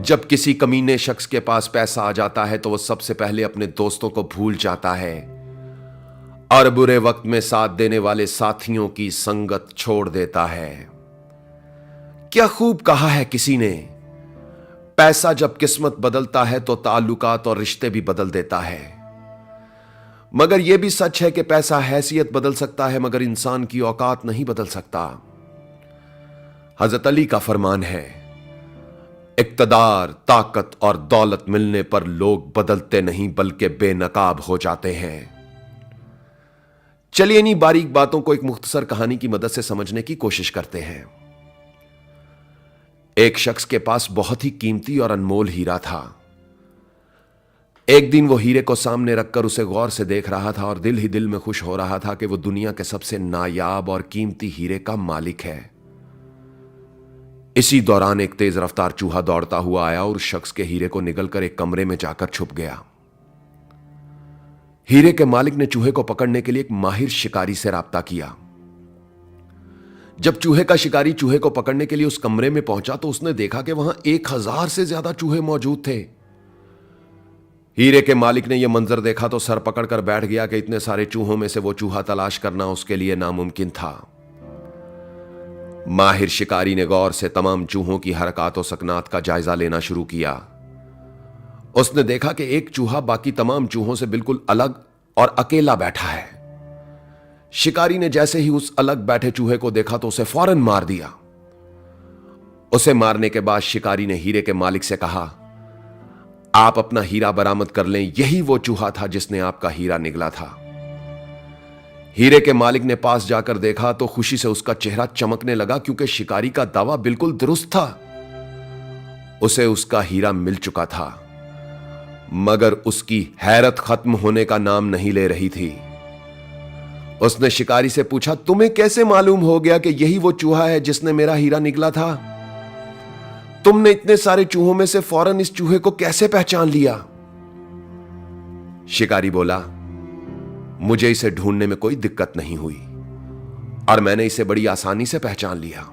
जब किसी कमीने शख्स के पास पैसा आ जाता है तो वो सबसे पहले अपने दोस्तों को भूल जाता है और बुरे वक्त में साथ देने वाले साथियों की संगत छोड़ देता है। क्या खूब कहा है किसी ने, पैसा जब किस्मत बदलता है तो ताल्लुकात और रिश्ते भी बदल देता है। मगर यह भी सच है कि पैसा हैसियत बदल सकता है मगर इंसान की औकात नहीं बदल सकता। हजरत अली का फरमान है, इक्तदार, ताकत और दौलत मिलने पर लोग बदलते नहीं बल्कि बेनकाब हो जाते हैं। चलिए इन्हीं बारीक बातों को एक मुख्तसर कहानी की मदद से समझने की कोशिश करते हैं। एक शख्स के पास बहुत ही कीमती और अनमोल हीरा था। एक दिन वो हीरे को सामने रखकर उसे गौर से देख रहा था और दिल ही दिल में खुश हो रहा था कि वो दुनिया के सबसे नायाब और कीमती हीरे का मालिक है। इसी दौरान एक तेज रफ्तार चूहा दौड़ता हुआ आया और उस शख्स के हीरे को निगलकर एक कमरे में जाकर छुप गया। हीरे के मालिक ने चूहे को पकड़ने के लिए एक माहिर शिकारी से राब्ता किया। जब चूहे का शिकारी चूहे को पकड़ने के लिए उस कमरे में पहुंचा तो उसने देखा कि वहां 1000 से ज्यादा चूहे मौजूद थे। हीरे के मालिक ने यह मंजर देखा तो सर पकड़कर बैठ गया कि इतने सारे चूहों में से वो चूहा तलाश करना उसके लिए नामुमकिन था। माहिर शिकारी ने गौर से तमाम चूहों की हरकत और सकनात का जायजा लेना शुरू किया। उसने देखा कि एक चूहा बाकी तमाम चूहों से बिल्कुल अलग और अकेला बैठा है। शिकारी ने जैसे ही उस अलग बैठे चूहे को देखा तो उसे फौरन मार दिया। उसे मारने के बाद शिकारी ने हीरे के मालिक से कहा, आप अपना हीरा बरामद कर लें, यही वो चूहा था जिसने आपका हीरा निगला था। हीरे के मालिक ने पास जाकर देखा तो खुशी से उसका चेहरा चमकने लगा क्योंकि शिकारी का दावा बिल्कुल दुरुस्त था। उसे उसका हीरा मिल चुका था मगर उसकी हैरत खत्म होने का नाम नहीं ले रही थी। उसने शिकारी से पूछा, तुम्हें कैसे मालूम हो गया कि यही वो चूहा है जिसने मेरा हीरा निगला था? तुमने इतने सारे चूहों में से फौरन इस चूहे को कैसे पहचान लिया? शिकारी बोला, मुझे इसे ढूंढने में कोई दिक्कत नहीं हुई और मैंने इसे बड़ी आसानी से पहचान लिया।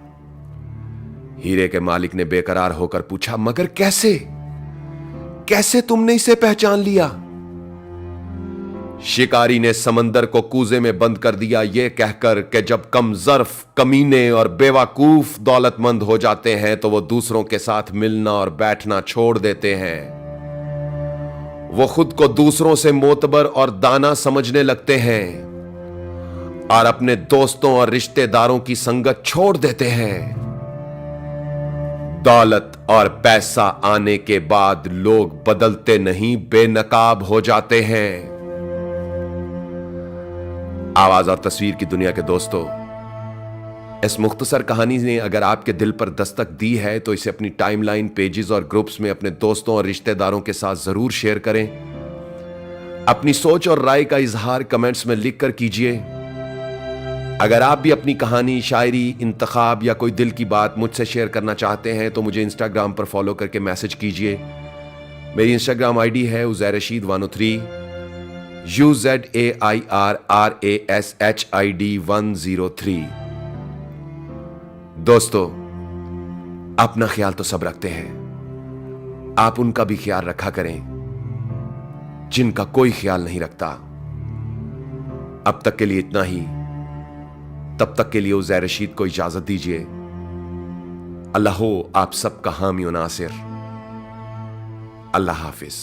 हीरे के मालिक ने बेकरार होकर पूछा, मगर कैसे कैसे तुमने इसे पहचान लिया? शिकारी ने समंदर को कूजे में बंद कर दिया, यह कहकर कि जब कम ज़र्फ, कमीने और बेवकूफ दौलतमंद हो जाते हैं तो वो दूसरों के साथ मिलना और बैठना छोड़ देते हैं। वो खुद को दूसरों से मोतबर और दाना समझने लगते हैं और अपने दोस्तों और रिश्तेदारों की संगत छोड़ देते हैं। दौलत और पैसा आने के बाद लोग बदलते नहीं, बेनकाब हो जाते हैं। आवाज और तस्वीर की दुनिया के दोस्तों, इस मुख्तसर कहानी ने अगर आपके दिल पर दस्तक दी है तो इसे अपनी टाइमलाइन, पेजेस और ग्रुप्स में अपने दोस्तों और रिश्तेदारों के साथ जरूर शेयर करें। अपनी सोच और राय का इजहार कमेंट्स में लिखकर कीजिए। अगर आप भी अपनी कहानी, शायरी, इंतखाब या कोई दिल की बात मुझसे शेयर करना चाहते हैं तो मुझे इंस्टाग्राम पर फॉलो करके मैसेज कीजिए। मेरी इंस्टाग्राम आईडी है UzairRashid103, UZAIRRASHID103। दोस्तों, अपना ख्याल तो सब रखते हैं, आप उनका भी ख्याल रखा करें जिनका कोई ख्याल नहीं रखता। अब तक के लिए इतना ही। तब तक के लिए उज़ैर रशीद को इजाजत दीजिए। अल्लाह हो आप सबका हामी और नासिर। अल्लाह हाफिज।